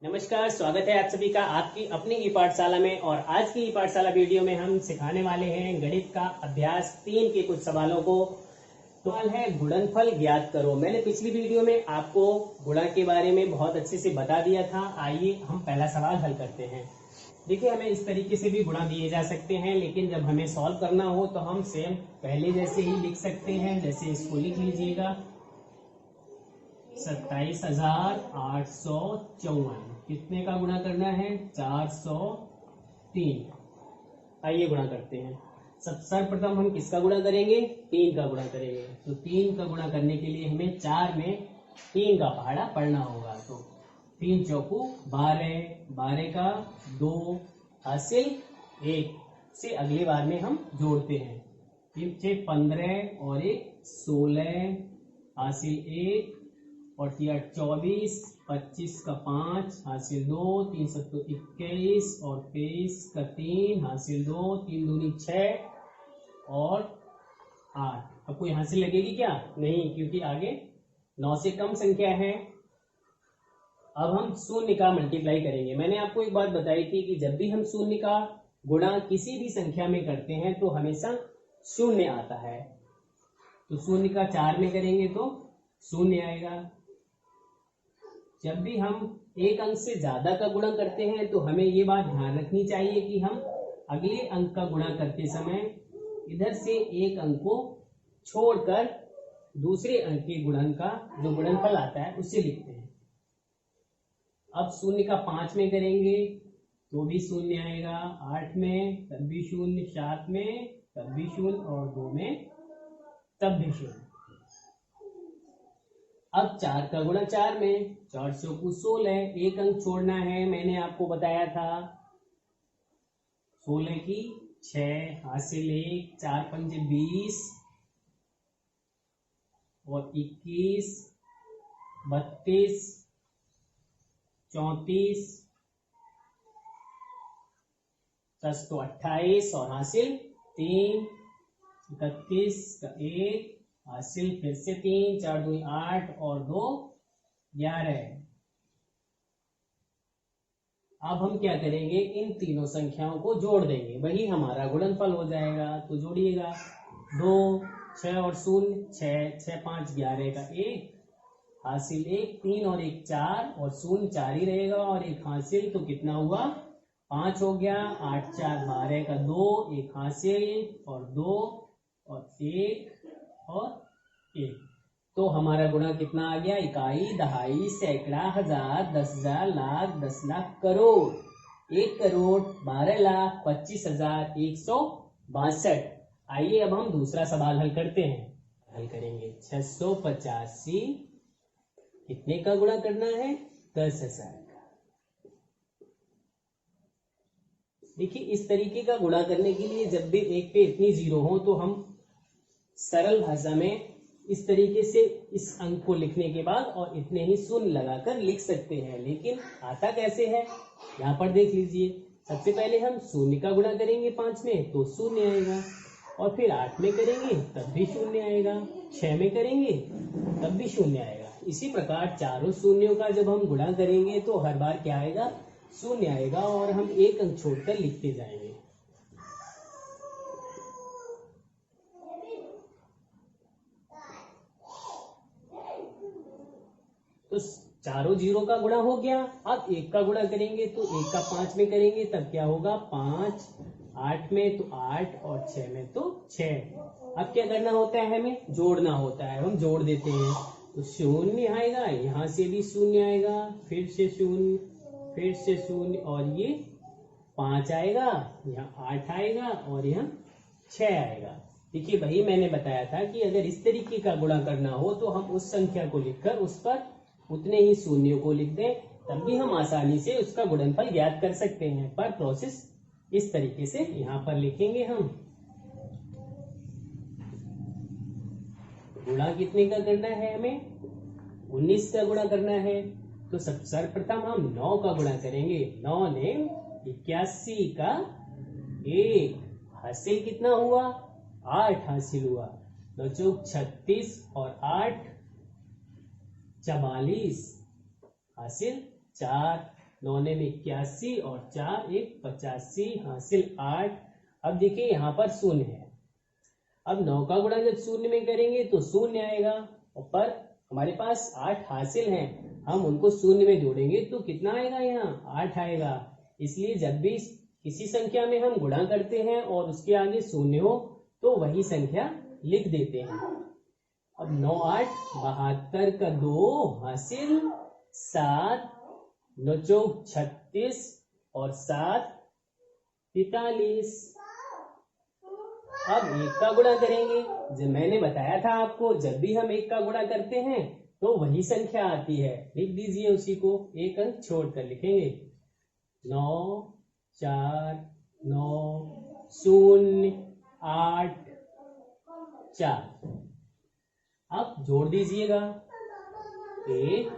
नमस्कार, स्वागत है आप सभी का आपकी अपनी ई पाठशाला में। और आज की ई पाठशाला वीडियो में हम सिखाने वाले हैं गणित का अभ्यास 3 के कुछ सवालों को। सवाल है गुणनफल ज्ञात करो। मैंने पिछली वीडियो में आपको गुणा के बारे में बहुत अच्छे से बता दिया था। आइए हम पहला सवाल हल करते हैं। देखिए, हमें इस तरीके से भी गुणा दिए जा सकते हैं, लेकिन जब हमें सॉल्व करना हो तो हम सेम पहले जैसे ही लिख सकते हैं। जैसे इसको लिख लीजिएगा 27,854 कितने का गुणा करना है? 403। आइए गुणा करते हैं। सर्वप्रथम हम किसका गुणा करेंगे? 3 का गुणा करेंगे। तो 3 का गुणा करने के लिए हमें 4 में 3 का पहाड़ा पढ़ना होगा। तो 3 चौकू 12, 12 का 2 हासिल 1 से अगली बार में हम जोड़ते हैं। 3 से 15 और 1 16 हासिल 1 और 24, 25 का 5 हासिल 2, 3 7 21 और 23 का 3 हासिल 2, 3 दूनी 6 और 8। आपको यहां से लगेगी क्या? नहीं, क्योंकि आगे 9 से कम संख्या है। अब हम शून्य का मल्टीप्लाई करेंगे। मैंने आपको एक बात बताई थी कि जब भी हम शून्य का गुणा किसी भी संख्या में करते हैं तो हमेशा शून्य आता है। तो शून्य का 4 में करेंगे तो शून्य आएगा। जब भी हम एक अंक से ज्यादा का गुणा करते हैं तो हमें ये बात ध्यान रखनी चाहिए कि हम अगले अंक का गुणा करते समय इधर से एक अंक को छोड़कर दूसरे अंक के गुणन का जो गुणनफल आता है उससे लिखते हैं। अब शून्य का 5 में करेंगे तो भी शून्य आएगा, 8 में तब भी शून्य, 7 में तब भी शून्य और 2 में तब भी शून्य। अब 4 का गुणा 4 में, 400 को 16, एक अंक छोड़ना है। मैंने आपको बताया था 16 की 6 हासिल 1, 4 पंजे 20 और 21, 32, 34, 10 तो 28 और हासिल 3, 31 का 1 हासिल फिर से 3, 4 2 8 और 2 11। अब हम क्या करेंगे? इन तीनों संख्याओं को जोड़ देंगे, वही हमारा गुणनफल हो जाएगा। तो जोड़िएगा 2, 6 और 0, 6, 6 5 11 का 1 हासिल 1, 3 और 1 4 और 0 4 ही रहेगा और 1 हासिल, तो कितना हुआ? 5 हो गया। 8 4 12 का 2, 1 हासिल और 2 और 1 और 1। तो हमारा गुणा कितना आ गया? इकाई, दहाई, सैकड़ा, हजार, 10,000, लाख, 10 लाख, करोड़, 1 करोड़ 12 लाख 25,162। आइए अब हम दूसरा सवाल हल करते हैं। हल करेंगे 685 कितने का गुणा करना है? 10,000 का। देखिए, इस तरीके का गुणा करने के लिए जब भी एक पे इतनी जीरो हो तो हम सरल भाषा में इस तरीके से इस अंक को लिखने के बाद और इतने ही शून्य लगाकर लिख सकते हैं। लेकिन आता कैसे है? यहाँ पर देख लीजिए। सबसे पहले हम शून्य का गुणा करेंगे 5 में तो शून्य आएगा, और फिर 8 में करेंगे तब भी शून्य आएगा, 6 में करेंगे तब भी शून्य आएगा। इसी प्रकार चारों शून्यों का जब हम गुणा करेंगे तो हर बार क्या आएगा? शून्य आएगा, और हम एक अंक छोड़कर लिखते जाएंगे। तो चारों जीरो का गुणा हो गया। अब 1 का गुणा करेंगे तो 1 का 5 में करेंगे तब क्या होगा? 5, 8 में तो 8 और 6 में तो 6। अब क्या करना होता है? हमें जोड़ना होता है। हम जोड़ देते हैं तो शून्य आएगा, यहाँ से भी शून्य आएगा, फिर से शून्य, फिर से शून्य, और ये 5 आएगा, यहाँ 8 आएगा और यहाँ 6 आएगा। देखिए, वही मैंने बताया था कि अगर इस तरीके का गुणा करना हो तो हम उस संख्या को लिखकर उस पर उतने ही शून्यों को लिख दें, तब भी हम आसानी से उसका गुणनफल ज्ञात कर सकते हैं। पर प्रोसेस इस तरीके से यहाँ पर लिखेंगे हम। गुणा कितने का करना है? हमें 19 का गुणा करना है। तो सर्वप्रथम हम 9 का गुणा करेंगे। 9 ने 81 का 1 हासिल कितना हुआ? 8 हासिल हुआ। 9 चौक 36 और 8 44 हासिल 4। 9 में 81 और 4 एक 85 हासिल 8। अब देखिए यहाँ पर शून्य है। अब 9 का गुणा जब शून्य में करेंगे तो शून्य आएगा, और पर हमारे पास 8 हासिल हैं, हम उनको शून्य में जोड़ेंगे तो कितना आएगा, यहाँ 8 आएगा। इसलिए जब भी किसी संख्या में हम गुणा करते हैं और उसके आगे शून्य हो तो वही संख्या लिख देते हैं। अब 9 8 72 का 2 हासिल 7, 9 चौक 36 और 7 43। अब 1 का गुणा करेंगे। जब मैंने बताया था आपको, जब भी हम 1 का गुणा करते हैं तो वही संख्या आती है। लिख दीजिए उसी को, एक अंक छोड़कर लिखेंगे। 9 4 9 0 8 4। अब जोड़ दीजिएगा। 1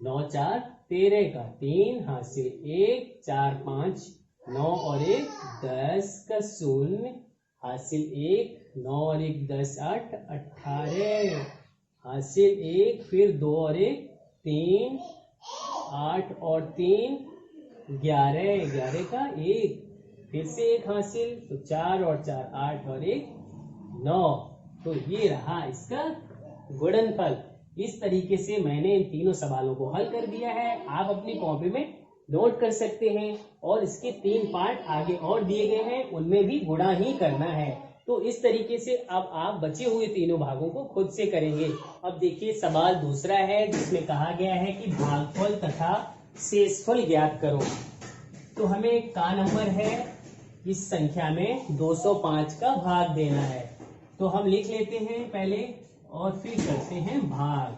9 4 13 का 3 हासिल 1 4 5 9 और 1 10 का 0 हासिल 1 9 और 1 10 8 18 हासिल 1 फिर 2 और 1 3 8 और 3 11 11 का 1 फिर से 1 हासिल तो 4 और 4 8 और 1 9। तो ये रहा इसका गुणनफल। इस तरीके से मैंने इन तीनों सवालों को हल कर दिया है। आप अपनी कॉपी में नोट कर सकते हैं, और इसके 3 पार्ट आगे और दिए गए हैं, उनमें भी गुणा ही करना है। तो इस तरीके से अब आप बचे हुए तीनों भागों को खुद से करेंगे। अब देखिए सवाल दूसरा है, जिसमें कहा गया है कि भागफल तथा शेषफल ज्ञात करो। तो हमें का नंबर है, इस संख्या में 205 का भाग देना है। तो हम लिख लेते हैं पहले और फिर करते हैं भाग।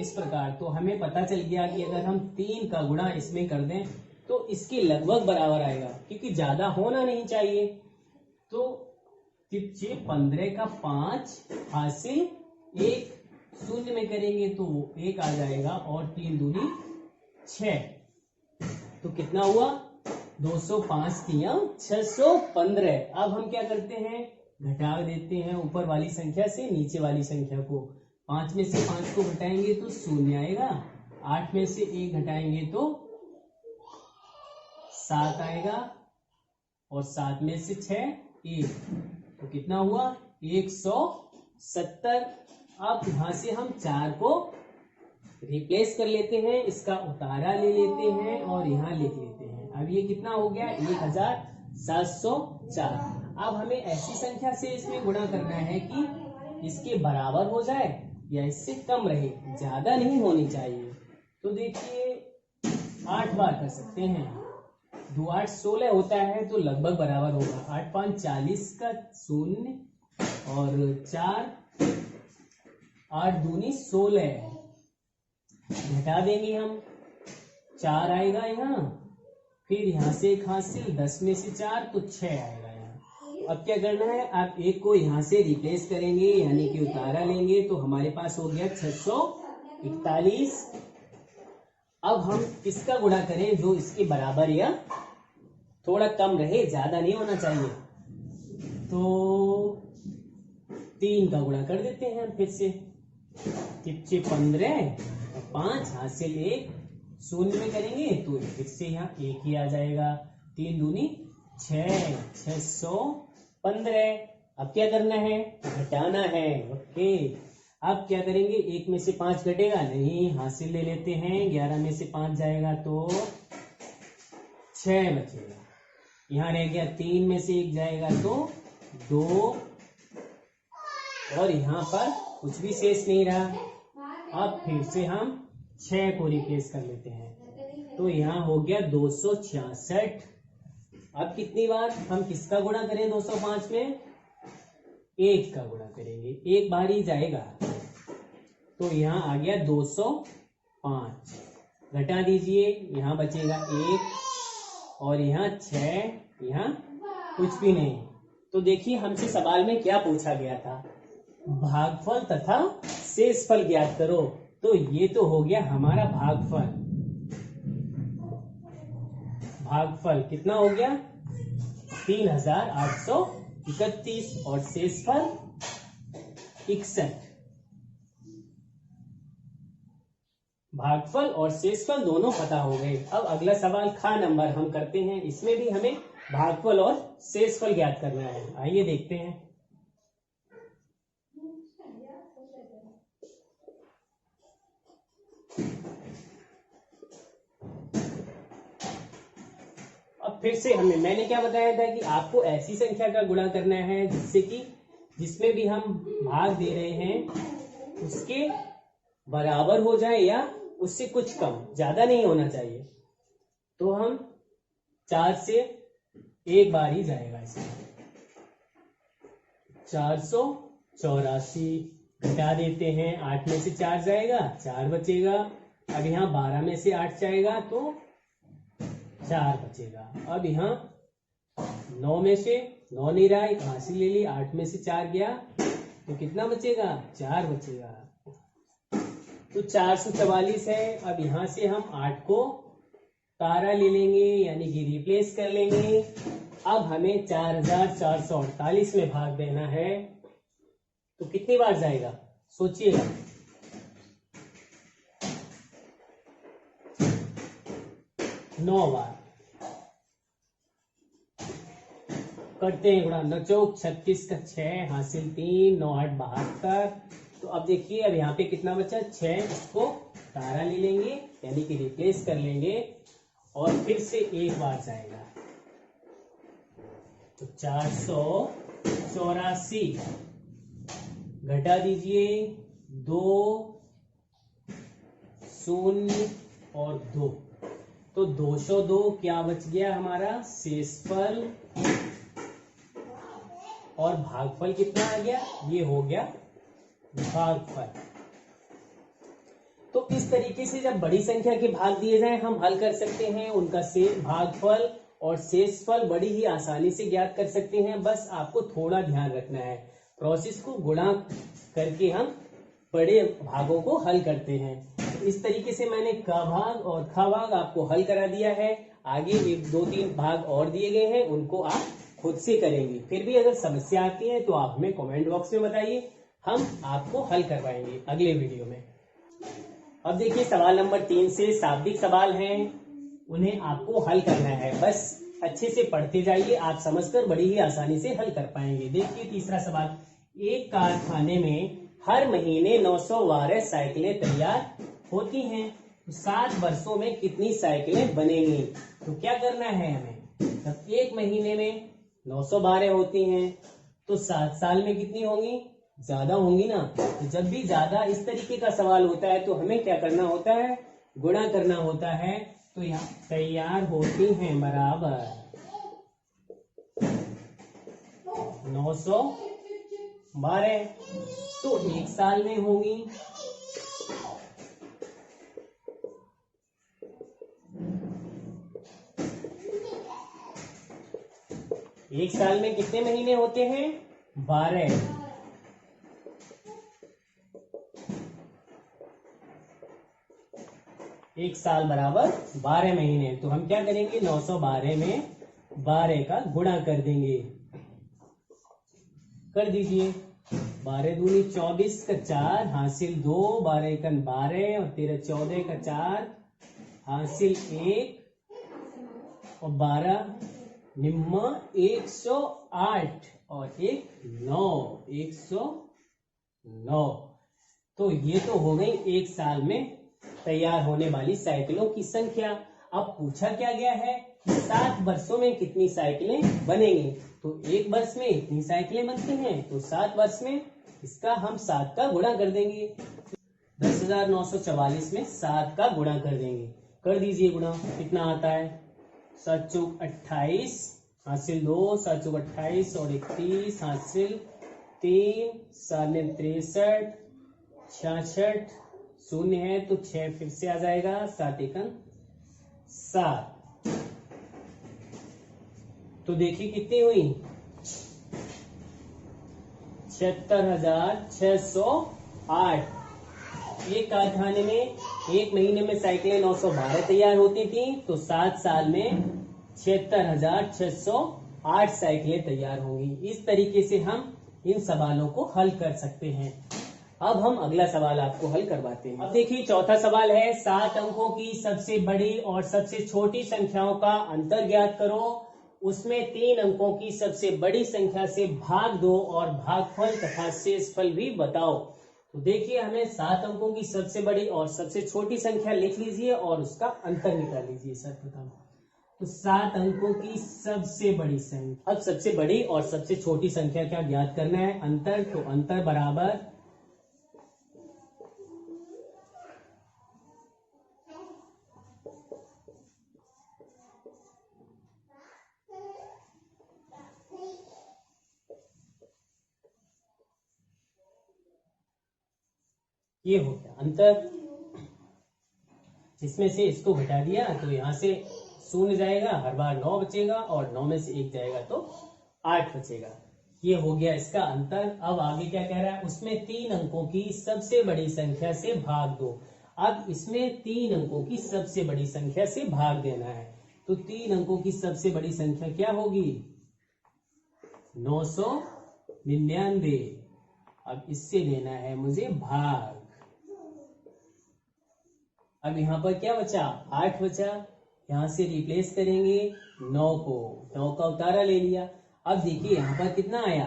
इस प्रकार तो हमें पता चल गया कि अगर हम 3 का गुणा इसमें कर दें तो इसके लगभग बराबर आएगा, क्योंकि ज्यादा होना नहीं चाहिए। तो 15 का 5 हासिल 1 शून्य में करेंगे तो 1 आ जाएगा, और 3 दूनी 6। तो कितना हुआ, 205 तिया 615। अब हम क्या करते हैं, घटा देते हैं ऊपर वाली संख्या से नीचे वाली संख्या को। 5 में से 5 को घटाएंगे तो 0 आएगा, 8 में से 1 घटाएंगे तो 7 आएगा, और 7 में से 6 1। तो कितना हुआ, 170। अब यहां से हम 4 को रिप्लेस कर लेते हैं, इसका उतारा ले लेते हैं और यहाँ लिख लेते हैं। अब ये कितना हो गया, 1704। अब हमें ऐसी संख्या से इसमें गुणा करना है कि इसके बराबर हो जाए या इससे कम रहे, ज्यादा नहीं होनी चाहिए। तो देखिए 8 बार कर सकते हैं। 2 8 16 होता है तो लगभग बराबर होगा। 8 5 40 का 0 और 4 8 दूनी 16। घटा देंगे हम, 4 आएगा यहाँ, फिर यहाँ से 1 हासिल 10 में से 4 तो 6 आएगा यहाँ। अब क्या करना है, आप 1 को यहाँ से रिप्लेस करेंगे, यानी कि उतारा लेंगे, तो हमारे पास हो गया 641। अब हम किसका गुणा करें, जो इसके बराबर या थोड़ा कम रहे, ज्यादा नहीं होना चाहिए। तो 3 का गुणा कर देते हैं फिर से। 15 और 5 हासिल 1 शून्य में करेंगे तो फिर से यहाँ 1 ही आ जाएगा। 3 दूनी 6 615। अब क्या करना है, घटाना है। ओके, अब क्या करेंगे, 1 में से 5 घटेगा नहीं, हासिल ले लेते हैं। 11 में से 5 जाएगा तो 6 बचेगा। यहाँ रह गया 3 में से 1 जाएगा तो 2, और यहाँ पर कुछ भी शेष नहीं रहा। अब फिर से हम 6 को रिप्लेस कर लेते हैं, तो यहाँ हो गया 266। अब कितनी बार हम किसका गुणा करें, 205 में 1 का गुणा करेंगे, 1 बार ही जाएगा, तो यहाँ आ गया 205। घटा दीजिए, यहाँ बचेगा 1 और यहाँ 6, यहाँ कुछ भी नहीं। तो देखिए हमसे सवाल में क्या पूछा गया था, भागफल तथा शेषफल ज्ञात करो। तो ये तो हो गया हमारा भागफल। भागफल कितना हो गया, 3831, और शेषफल 61। भागफल और शेषफल दोनों पता हो गए। अब अगला सवाल खा नंबर हम करते हैं। इसमें भी हमें भागफल और शेषफल ज्ञात करना है। आइए देखते हैं। अब फिर से मैंने क्या बताया था कि आपको ऐसी संख्या का गुणा करना है जिससे कि जिसमें भी हम भाग दे रहे हैं उसके बराबर हो जाए या उससे कुछ कम, ज्यादा नहीं होना चाहिए। तो हम 4 से एक बार ही जाएगा इसमें। 484 घटा देते हैं, 8 में से 4 जाएगा, 4 बचेगा। अब यहाँ 12 में से 8 जाएगा तो 4 बचेगा। अब यहाँ 9 में से 9 नहीं रहा, एक हासिल ले ली, 8 में से 4 गया तो कितना बचेगा, 4 बचेगा। तो 444 है। अब यहां से हम 8 को तारा ले लेंगे यानी कि रिप्लेस कर लेंगे। अब हमें 4448 में भाग देना है तो कितनी बार जाएगा सोचिएगा। 9 बार। करते हैं गुणा। 9 चौक 36 का 6 हासिल 3, 9 8 72। तो अब देखिए अब यहाँ पे कितना बचा, 6। इसको तारा ले लेंगे यानी कि रिप्लेस कर लेंगे और फिर से एक बार जाएगा। तो 484 घटा दीजिए, 2 0 और 2 तो 202 क्या बच गया हमारा शेषफल। और भागफल कितना आ गया, ये हो गया भागफल। तो इस तरीके से जब बड़ी संख्या के भाग दिए जाएं हम हल कर सकते हैं। उनका भागफल और शेषफल बड़ी ही आसानी से ज्ञात कर सकते हैं। बस आपको थोड़ा ध्यान रखना है, प्रोसेस को गुणा करके हम बड़े भागों को हल करते हैं। इस तरीके से मैंने क भाग और ख भाग आपको हल करा दिया है। आगे 1 2 3 भाग और दिए गए हैं, उनको आप खुद से करेंगे। फिर भी अगर समस्या आती है तो आप हमें कमेंट बॉक्स में बताइए, हम आपको हल करवाएंगे अगले वीडियो में। अब देखिए सवाल नंबर 3 से शाब्दिक सवाल हैं, उन्हें आपको हल करना है। बस अच्छे से पढ़ते जाइए, आप समझकर बड़ी ही आसानी से हल कर पाएंगे। देखिए तीसरा सवाल, एक कारखाने में हर महीने 912 साइकिलें तैयार होती हैं, तो 7 वर्षों में कितनी साइकिलें बनेंगी। तो क्या करना है हमें, जब एक महीने में 912 होती हैं तो 7 साल में कितनी होंगी, ज्यादा होंगी ना। तो जब भी ज्यादा इस तरीके का सवाल होता है तो हमें क्या करना होता है, गुणा करना होता है। तो यहाँ तैयार होती हैं बराबर 912, तो 1 साल में होंगी। एक साल में कितने महीने होते हैं, 12। एक साल बराबर 12 महीने। तो हम क्या करेंगे, 912 में 12 का गुणा कर देंगे। कर दीजिए, 12 दूनी 24 का 4 हासिल 2, 12 एकन 12 और 13 14 का 4 हासिल 1 और 12 निम्मा 108 और 9 109। तो ये तो हो गई एक साल में तैयार होने वाली साइकिलों की संख्या। अब पूछा क्या गया है, 7 वर्षों में कितनी साइकिलें बनेंगी। तो एक वर्ष में इतनी साइकिलें बनती हैं, तो 7 वर्ष में इसका हम 7 का गुणा कर देंगे। 10,944 में 7 का गुणा कर देंगे। कर दीजिए गुणा, कितना आता है, 7 चौक 28 हासिल 2, 7 चौक 28 और 31 हासिल 3, 7 में 63 66 शून्य है तो 6 फिर से आ जाएगा, 7 एकन 7। तो देखिए कितनी हुई, 76,608। एक कारखाने में एक महीने में साइकिलें 912 तैयार होती थी, तो 7 साल में 76,608 साइकिलें तैयार होंगी। इस तरीके से हम इन सवालों को हल कर सकते हैं। अब हम अगला सवाल आपको हल करवाते हैं। अब देखिए चौथा सवाल है 7 अंकों की सबसे बड़ी और सबसे छोटी संख्याओं का अंतर ज्ञात करो। उसमें 3 अंकों की सबसे बड़ी संख्या से भाग दो और भागफल तथा शेषफल भी बताओ। तो देखिए हमें 7 अंकों की सबसे बड़ी और सबसे छोटी संख्या लिख लीजिए और उसका अंतर निकाल लीजिए सर्वप्रथम। तो 7 अंकों की सबसे बड़ी संख्या, अब सबसे बड़ी और सबसे छोटी संख्या क्या ज्ञात करना है, अंतर। तो अंतर बराबर ये हो गया अंतर, इसमें से इसको घटा दिया तो यहां से 0 जाएगा, हर बार 9 बचेगा और 9 में से 1 जाएगा तो 8 बचेगा। ये हो गया इसका अंतर। अब आगे क्या कह रहा है, उसमें 3 अंकों की सबसे बड़ी संख्या से भाग दो। अब इसमें 3 अंकों की सबसे बड़ी संख्या से भाग देना है। तो 3 अंकों की सबसे बड़ी संख्या क्या होगी, 999। अब इससे लेना है मुझे भाग। अब यहाँ पर क्या बचा, 8 बचा, यहां से रिप्लेस करेंगे 9 को, 9 का उतारा ले लिया। अब देखिए यहाँ पर कितना आया,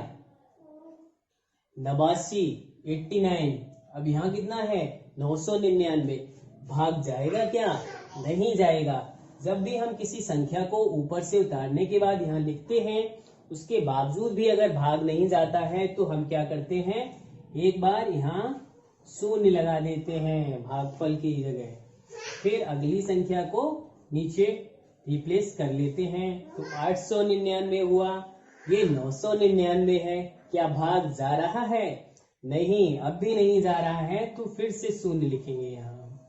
89, 89। अब यहाँ कितना है 999। भाग जाएगा क्या, नहीं जाएगा। जब भी हम किसी संख्या को ऊपर से उतारने के बाद यहाँ लिखते हैं, उसके बावजूद भी अगर भाग नहीं जाता है तो हम क्या करते हैं, एक बार यहाँ 0 लगा देते हैं भागफल की जगह, फिर अगली संख्या को नीचे रिप्लेस कर लेते हैं। तो 899 हुआ, ये 999 है। क्या भाग जा रहा है, नहीं, अब भी नहीं जा रहा है। तो फिर से 0 लिखेंगे यहाँ।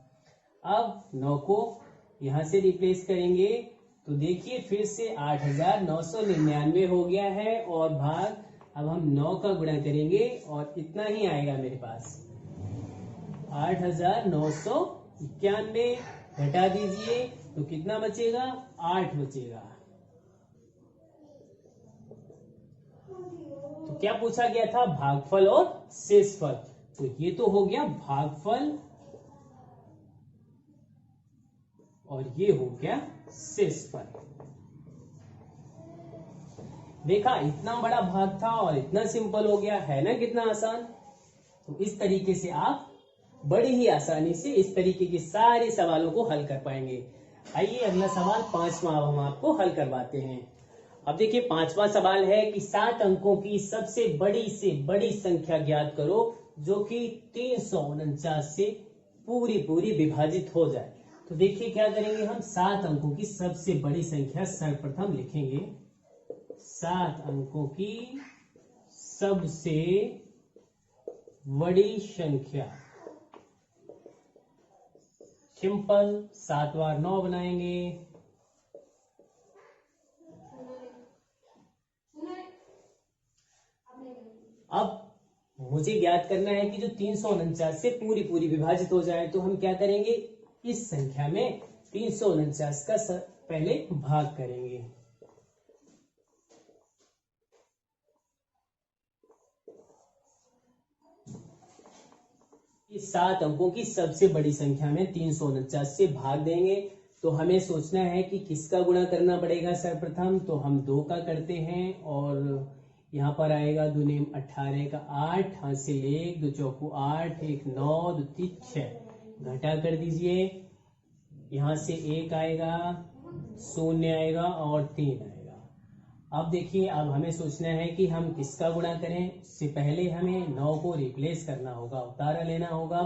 अब 9 को यहां से रिप्लेस करेंगे तो देखिए फिर से 8999 हो गया है। और भाग अब हम 9 का गुणा करेंगे और इतना ही आएगा मेरे पास, 8991। घटा दीजिए तो कितना बचेगा, 8 बचेगा। तो क्या पूछा गया था, भागफल और शेषफल। तो ये तो हो गया भागफल और ये हो गया शेषफल। देखा, इतना बड़ा भाग था और इतना सिंपल हो गया है ना, कितना आसान। तो इस तरीके से आप बड़ी ही आसानी से इस तरीके के सारे सवालों को हल कर पाएंगे। आइए अगला सवाल 5वां हम आपको हल करवाते हैं। अब देखिए 5वां सवाल है कि 7 अंकों की सबसे बड़ी से बड़ी संख्या ज्ञात करो जो कि 349 से पूरी विभाजित हो जाए। तो देखिए क्या करेंगे हम, 7 अंकों की सबसे बड़ी संख्या सर्वप्रथम लिखेंगे। 7 अंकों की सबसे बड़ी संख्या, सिंपल, 7 बार 9 बनाएंगे। अब मुझे ज्ञात करना है कि जो 349 से पूरी विभाजित हो जाए, तो हम क्या करेंगे, इस संख्या में 349 का पहले भाग करेंगे। इस 7 अंकों की सबसे बड़ी संख्या में 349 से भाग देंगे। तो हमें सोचना है कि किसका गुणा करना पड़ेगा सर्वप्रथम। तो हम 2 का करते हैं और यहाँ पर आएगा 2 नेम 18 का 8, हासिल 1, 2 चौको 8, 1 9, 2 3 6, घटा कर दीजिए। यहाँ से 1 आएगा, 0 आएगा और 3 आएगा। अब देखिए, अब हमें सोचना है कि हम किसका गुणा करें। उससे पहले हमें 9 को रिप्लेस करना होगा, उतारा लेना होगा।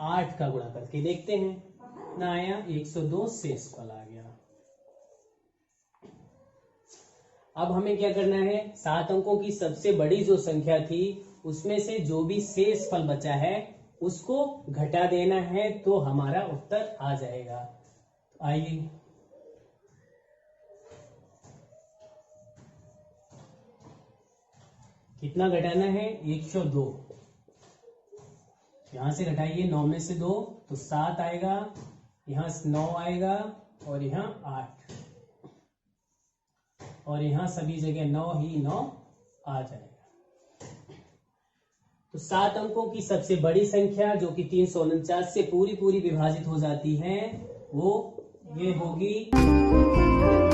8 का गुणा करके देखते हैं, कितना आया, 102 शेषफल आ गया। अब हमें क्या करना है, 7 अंकों की सबसे बड़ी जो संख्या थी उसमें से जो भी शेषफल बचा है उसको घटा देना है, तो हमारा उत्तर आ जाएगा। आइए कितना घटाना है, 102। यहां से घटाइए 9 में से 2 तो 7 आएगा, यहां से 9 आएगा और यहां 8, और यहां सभी जगह 9 ही 9 आ जाएगा। तो 7 अंकों की सबसे बड़ी संख्या जो कि 349 से पूरी पूरी विभाजित हो जाती है वो ये होगी